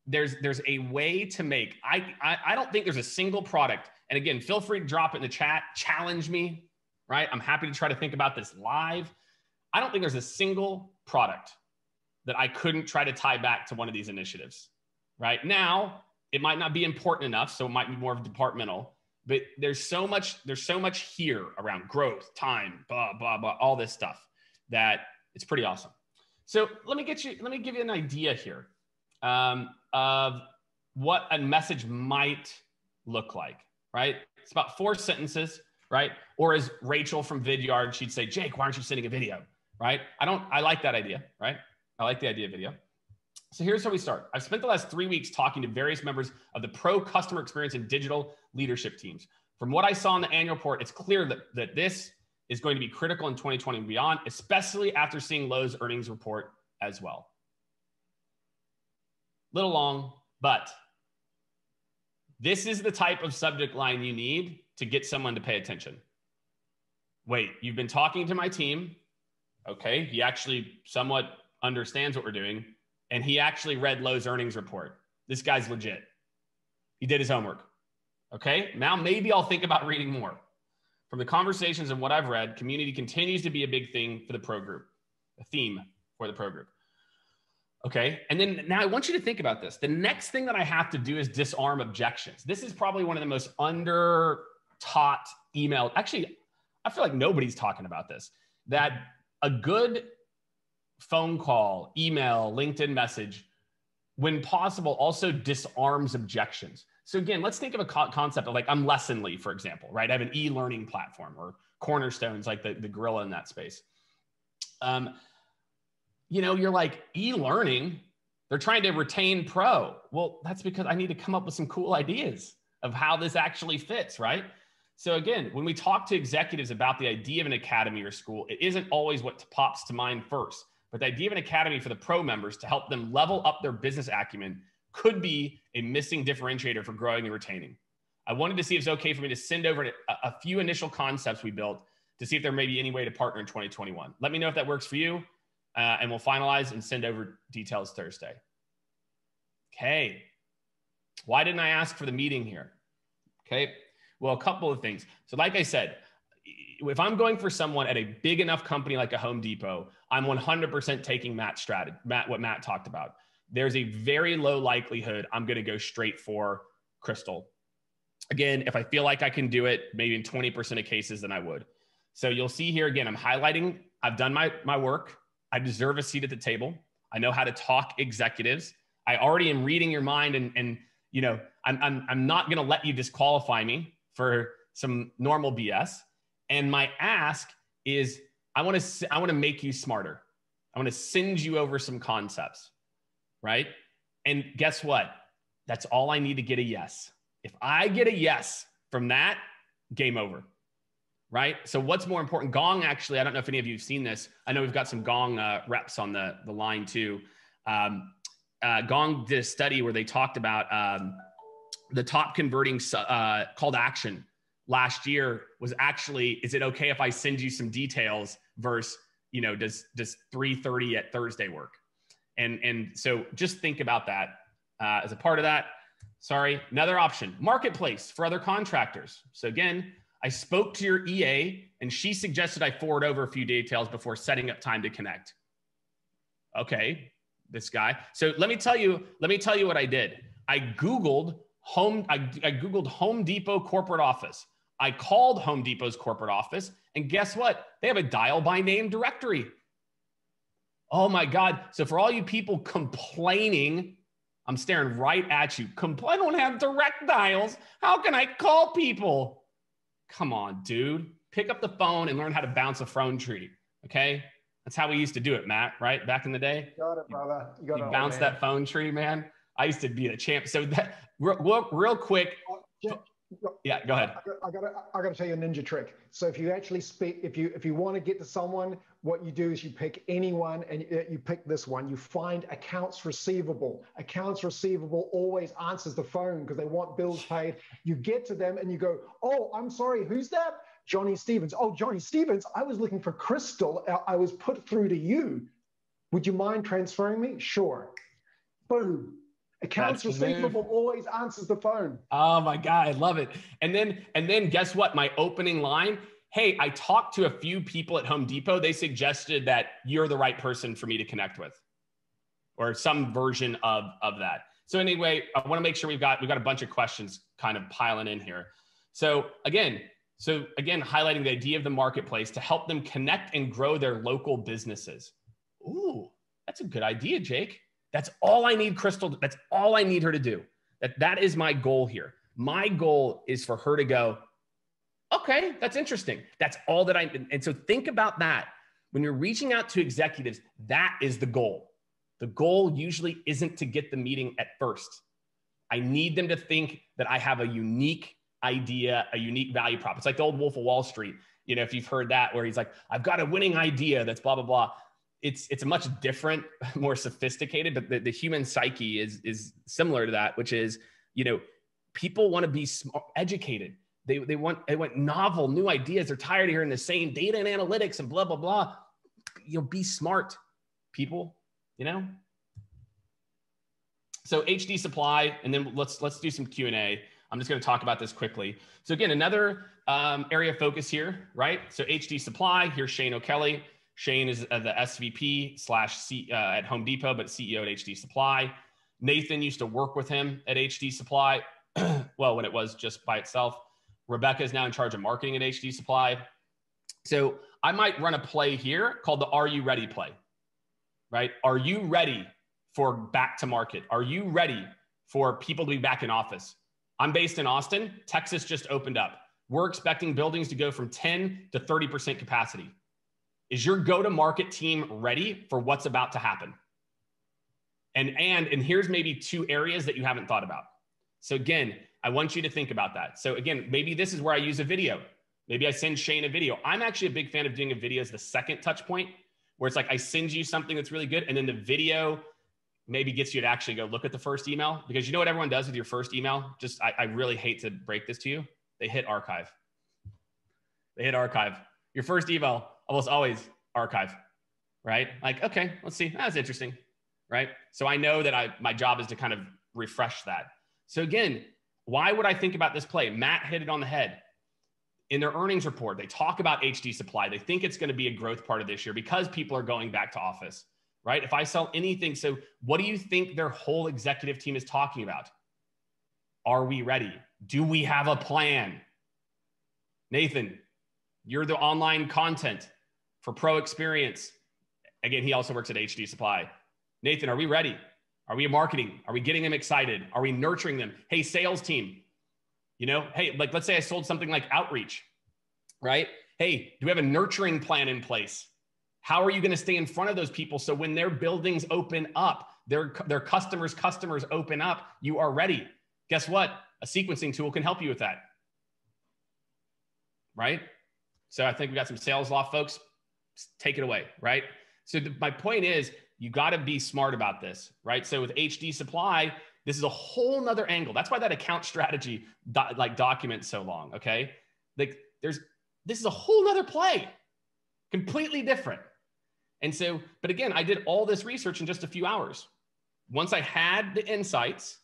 Speaker 1: There's a way to make, I don't think there's a single product. And again, feel free to drop it in the chat, challenge me, right? I'm happy to try to think about this live. I don't think there's a single product that I couldn't try to tie back to one of these initiatives, right? Now, it might not be important enough, so it might be more of departmental. But there's so much here around growth, time, blah, blah, blah, all this stuff that It's pretty awesome. So let me give you an idea here of what a message might look like, right? It's about 4 sentences, right? Or as Rachel from Vidyard, she'd say, Jake, why aren't you sending a video, right? I like that idea, right? I like the idea of video. So here's how we start. I've spent the last 3 weeks talking to various members of the pro customer experience and digital leadership teams. From what I saw in the annual report, it's clear that this is going to be critical in 2020 and beyond, especially after seeing Lowe's earnings report as well. Little long, but this is the type of subject line you need to get someone to pay attention. Wait, you've been talking to my team. Okay, he actually somewhat understands what we're doing, and he actually read Lowe's earnings report. This guy's legit. He did his homework. Okay, now maybe I'll think about reading more. From the conversations and what I've read, community continues to be a big thing for the pro group, a theme for the pro group. Okay, and then now I want you to think about this. The next thing that I have to do is disarm objections. This is probably one of the most under-taught email. Actually, I feel like nobody's talking about this. That a good phone call, email, LinkedIn message, when possible, also disarms objections. So again, let's think of a concept of like, I'm Lessonly, for example, right? I have an e-learning platform, or Cornerstone's like the gorilla in that space. You know, you're like, e-learning, they're trying to retain pro. Well, that's because I need to come up with some cool ideas of how this actually fits, right? So again, when we talk to executives about the idea of an academy or school, it isn't always what pops to mind first, but the idea of an academy for the pro members to help them level up their business acumen could be a missing differentiator for growing and retaining. I wanted to see if it's okay for me to send over a few initial concepts we built to see if there may be any way to partner in 2021. Let me know if that works for you, and we'll finalize and send over details Thursday. Okay. Why didn't I ask for the meeting here? Okay. Well, a couple of things. So like I said, if I'm going for someone at a big enough company like a Home Depot, I'm 100% taking Matt's strategy, what Matt talked about. There's a very low likelihood I'm going to go straight for Crystal. Again, if I feel like I can do it, maybe in 20% of cases, then I would. So you'll see here, again, I'm highlighting, I've done my work. I deserve a seat at the table. I know how to talk executives. I already am reading your mind, and you know, I'm not going to let you disqualify me for some normal BS. And my ask is, I want to make you smarter. I want to send you over some concepts, right? And guess what? That's all I need to get a yes. If I get a yes from that, game over, right? So what's more important? Gong, actually, I don't know if any of you have seen this. I know we've got some Gong reps on the line too. Gong did a study where they talked about the top converting call to action last year was actually, is it okay if I send you some details versus, you know, does 3:30 at Thursday work? And so just think about that as a part of that. Sorry, another option, marketplace for other contractors. So again, I spoke to your EA and she suggested I forward over a few details before setting up time to connect. Okay, this guy. So let me tell you what I did. I Googled Home Depot corporate office. I called Home Depot's corporate office, and guess what? They have a dial by name directory. Oh my God. So for all you people complaining, I'm staring right at you. I don't have direct dials. How can I call people? Come on, dude. Pick up the phone and learn how to bounce a phone tree. Okay? That's how we used to do it, Matt, right? Back in the day.
Speaker 2: Got it, brother. You
Speaker 1: bounce that phone tree, man. I used to be a champ. So that real quick. Yeah, go ahead.
Speaker 2: I gotta tell you a ninja trick. So if you actually speak, if you want to get to someone, what you do is you pick anyone, and you pick this one. You find accounts receivable. Accounts receivable always answers the phone because they want bills paid. You get to them and you go, "Oh, I'm sorry, who's that?" Johnny Stevens. "Oh, Johnny Stevens, I was looking for Crystal. I was put through to you. Would you mind transferring me?" "Sure." Boom. Accounts receivable always answers the phone.
Speaker 1: Oh my God, I love it. And then guess what? My opening line, hey, I talked to a few people at Home Depot. They suggested that you're the right person for me to connect with, or some version of that. So anyway, I want to make sure we've got a bunch of questions kind of piling in here. So again, highlighting the idea of the marketplace to help them connect and grow their local businesses. ooh, that's a good idea, Jake. That's all I need Crystal. That's all I need her to do. That is my goal here. My goal is for her to go, okay, that's interesting. That's all that and so think about that. When you're reaching out to executives, that is the goal. The goal usually isn't to get the meeting at first. I need them to think that I have a unique idea, a unique value prop. It's like the old Wolf of Wall Street. You know, if you've heard that, where he's like, I've got a winning idea that's blah, blah, blah. It's a much different, more sophisticated, but the human psyche is similar to that, which is, you know, people want to be smart, educated. They want novel, new ideas. They're tired of hearing the same data and analytics and blah, blah, blah. You'll be smart, people, you know? So HD supply, and then let's do some Q&A. I'm just going to talk about this quickly. So again, another area of focus here, right? So HD supply, here's Shane O'Kelly. Shane is the SVP / at Home Depot, but CEO at HD Supply. Nathan used to work with him at HD Supply. Well, when it was just by itself. Rebecca is now in charge of marketing at HD Supply. So I might run a play here called the Are You Ready play, right? Are you ready for back to market? Are you ready for people to be back in office? I'm based in Austin. Texas just opened up. We're expecting buildings to go from 10 to 30% capacity. Is your go-to-market team ready for what's about to happen? And here's maybe 2 areas that you haven't thought about. So again, I want you to think about that. So again, maybe this is where I use a video. Maybe I send Shane a video. I'm actually a big fan of doing a video as the second touch point, where it's like I send you something that's really good, and then the video maybe gets you to actually go look at the first email. Because you know what everyone does with your first email? I really hate to break this to you. They hit archive. They hit archive. Your first email, almost always archive, right? Like, okay, let's see. That's interesting, right? So I know that my job is to kind of refresh that. So again, why would I think about this play? Matt hit it on the head. In their earnings report, they talk about HD supply. They think it's going to be a growth part of this year because people are going back to office, right? If I sell anything, so what do you think their whole executive team is talking about? Are we ready? Do we have a plan? Nathan, you're the online content for Pro Experience. Again, he also works at HD Supply. Nathan, are we ready? Are we marketing? Are we getting them excited? Are we nurturing them? Hey, sales team, you know, hey, like let's say I sold something like outreach, right? Hey, do we have a nurturing plan in place? How are you going to stay in front of those people so when their buildings open up, their customers open up, you are ready? Guess what? A sequencing tool can help you with that, right? So I think we got some sales law folks. Take it away, right? So my point is, you got to be smart about this, right? So with HD Supply, this is a whole nother angle. That's why that account strategy document's so long, okay? Like this is a whole nother play, completely different. And so, but again, I did all this research in just a few hours. Once I had the insights,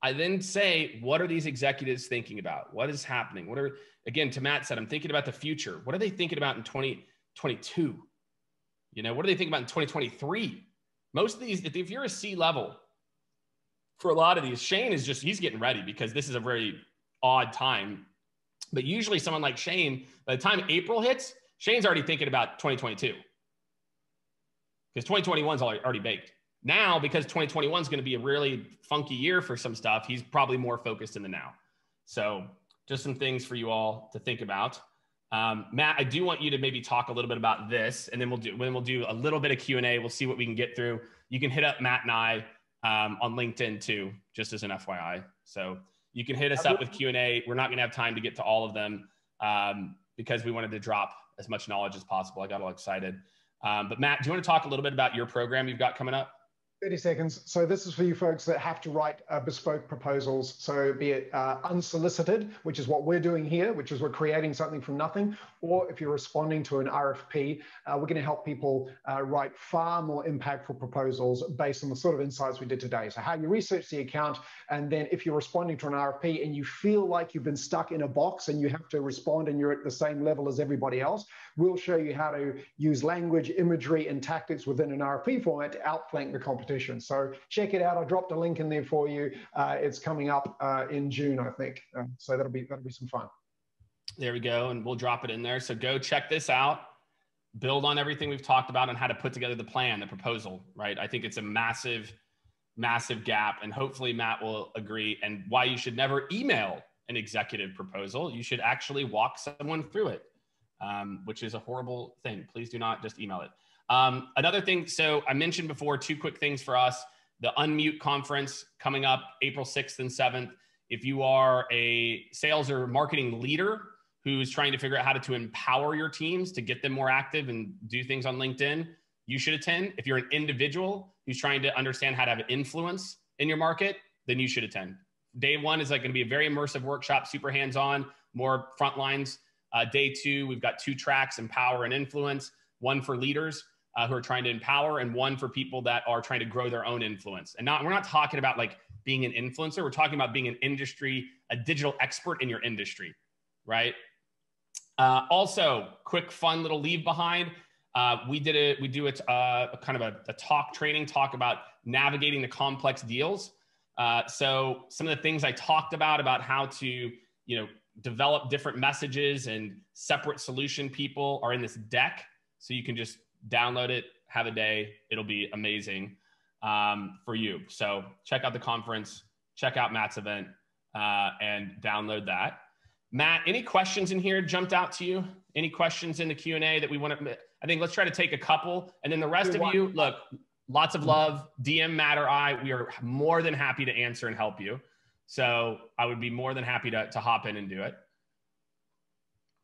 Speaker 1: I then say, what are these executives thinking about? What is happening? Again, to Matt said, I'm thinking about the future. What are they thinking about in 2022? You know, what do they think about in 2023? Most of these, if you're a C-level, for a lot of these, Shane is he's getting ready because this is a very odd time. But usually someone like Shane, by the time April hits, Shane's already thinking about 2022. Because 2021 is already baked. Now, because 2021 is going to be a really funky year for some stuff, he's probably more focused in the now. So just some things for you all to think about. Matt, I do want you to maybe talk a little bit about this, and then we'll do a little bit of Q&A. We'll see what we can get through. You can hit up Matt and I on LinkedIn too, just as an FYI. So you can hit us up with Q&A. We're not going to have time to get to all of them because we wanted to drop as much knowledge as possible. I got all excited. But Matt, do you want to talk a little bit about your program you've got coming up?
Speaker 2: 30 seconds. So this is for you folks that have to write bespoke proposals. So be it unsolicited, which is what we're doing here, which is we're creating something from nothing, or if you're responding to an RFP, we're going to help people write far more impactful proposals based on the sort of insights we did today. So how you research the account, and then if you're responding to an RFP and you feel like you've been stuck in a box and you have to respond and you're at the same level as everybody else, we'll show you how to use language, imagery, and tactics within an RFP format to outflank the competition. So check it out. I dropped a link in there for you. It's coming up in June, I think. So that'll be some fun.
Speaker 1: There we go. And we'll drop it in there. So go check this out. build on everything we've talked about on how to put together the plan, the proposal, right? I think it's a massive, massive gap, and hopefully Matt will agree, and why you should never email an executive proposal. You should actually walk someone through it, which is a horrible thing. Please do not just email it. Another thing, so I mentioned before, 2 quick things for us. The Unmute conference coming up April 6th and 7th. If you are a sales or marketing leader who's trying to figure out how to empower your teams to get them more active and do things on LinkedIn, you should attend. If you're an individual who's trying to understand how to have influence in your market, then you should attend. Day 1 is like going to be a very immersive workshop, super hands-on, more front lines. Day 2, we've got 2 tracks, empower and influence, 1 for leaders who are trying to empower, and 1 for people that are trying to grow their own influence. And we're not talking about like being an influencer. We're talking about being a digital expert in your industry, right? Also, quick, fun little leave behind. We do it kind of a talk about navigating the complex deals. So some of the things I talked about how to, develop different messages and separate solution people are in this deck. So you can just download it, have a day. It'll be amazing for you. So check out the conference, check out Matt's event, and download that. Matt, any questions in here jumped out to you? Any questions in the Q&A that we want to, I think let's try to take a couple, and then the rest of you, look, lots of love, DM Matt or I, we are more than happy to answer and help you. So I would be more than happy to hop in and do it.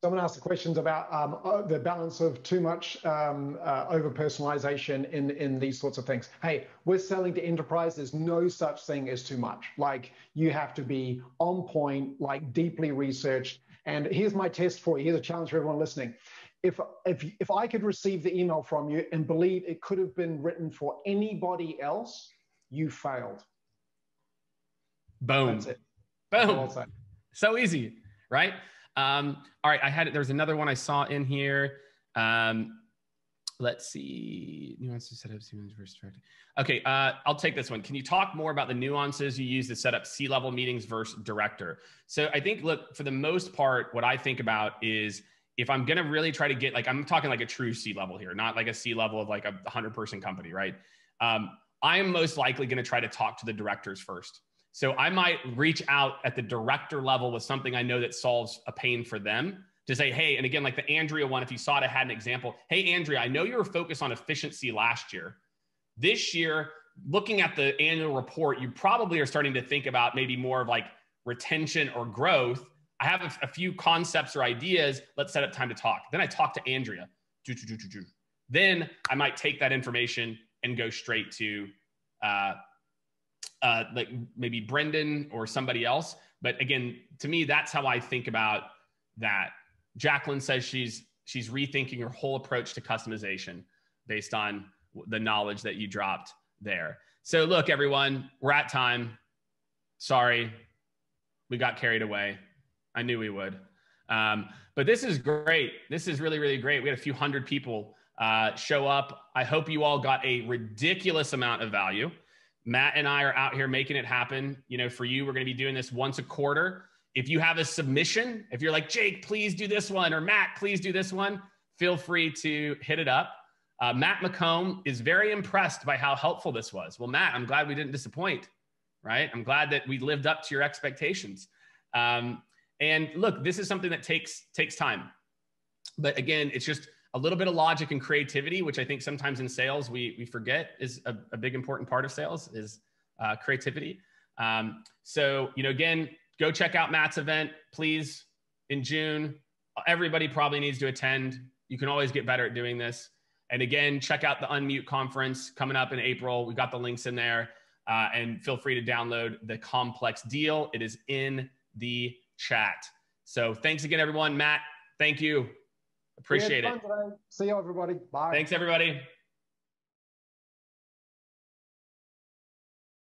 Speaker 2: Someone asked the questions about the balance of too much over-personalization in these sorts of things. Hey, we're selling to enterprise. There's no such thing as too much. Like, you have to be on point, like deeply researched. And here's my test for you. Here's a challenge for everyone listening. If I could receive the email from you and believe it could have been written for anybody else, you failed.
Speaker 1: Boom.
Speaker 2: That's it.
Speaker 1: Boom. So easy, right? All right, there's another one I saw in here. Let's see. Nuances set up C-levels versus director. Okay, I'll take this one. Can you talk more about the nuances you use to set up C-level meetings versus director? So I think, look, for the most part, what I think about is if I'm going to really try to get, like, I'm talking like a true C-level here, not like a C-level of like a 100-person company, right? I am most likely going to try to talk to the directors first. So I might reach out at the director level with something I know that solves a pain for them to say, hey, and again, like the Andrea one, if you saw it, I had an example. Hey, Andrea, I know you were focused on efficiency last year. This year, looking at the annual report, you probably are starting to think about maybe more of like retention or growth. I have a few concepts or ideas. Let's set up time to talk. Then I talk to Andrea. Then I might take that information and go straight to like maybe Brendan or somebody else. But again, to me, that's how I think about that. Jacqueline says she's rethinking her whole approach to customization based on the knowledge that you dropped there. So look, everyone, we're at time. Sorry, we got carried away. I knew we would. But this is great. This is really, really great. We had a few hundred people show up. I hope you all got a ridiculous amount of value. Matt and I are out here making it happen. For you, we're going to be doing this once a quarter. If you have a submission, if you're like, Jake, please do this one, or Matt, please do this one, feel free to hit it up. Matt McComb is very impressed by how helpful this was. Well, Matt, I'm glad we didn't disappoint, right? I'm glad that we lived up to your expectations. And look, this is something that takes time. But again, it's just a little bit of logic and creativity, which I think sometimes in sales we forget is a big important part of sales is creativity. So, again, go check out Matt's event, please, in June. Everybody probably needs to attend. You can always get better at doing this. And again, check out the Unmute conference coming up in April. We've got the links in there. And feel free to download the complex deal. It is in the chat. So thanks again, everyone. Matt, thank you. Appreciate it.
Speaker 2: See you, everybody. Bye.
Speaker 1: Thanks, everybody.